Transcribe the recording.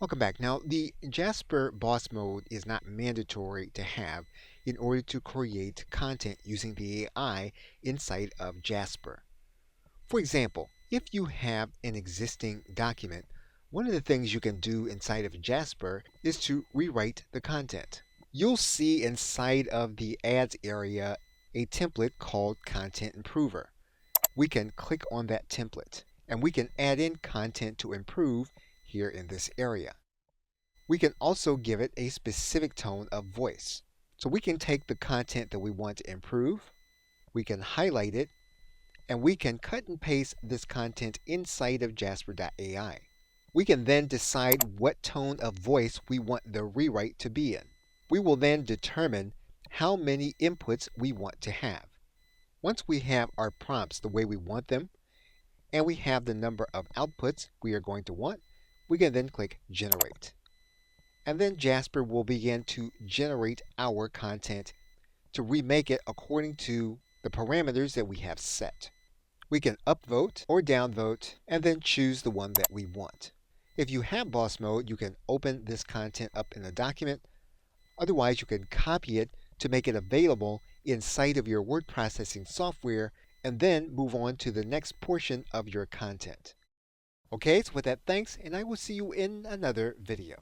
Welcome back. Now, the Jasper boss mode is not mandatory to have in order to create content using the AI inside of Jasper. For example, if you have an existing document, one of the things you can do inside of Jasper is to rewrite the content. You'll see inside of the ads area a template called Content Improver. We can click on that template and we can add in content to improve here in this area. We can also give it a specific tone of voice. So we can take the content that we want to improve, we can highlight it, and we can cut and paste this content inside of Jasper AI. We can then decide what tone of voice we want the rewrite to be in. We will then determine how many inputs we want to have. Once we have our prompts the way we want them, and we have the number of outputs we are going to want, we can then click Generate. And then Jasper will begin to generate our content to remake it according to the parameters that we have set. We can upvote or downvote and then choose the one that we want. If you have boss mode, you can open this content up in a document. Otherwise, you can copy it to make it available inside of your word processing software and then move on to the next portion of your content. Okay, so with that, thanks, and I will see you in another video.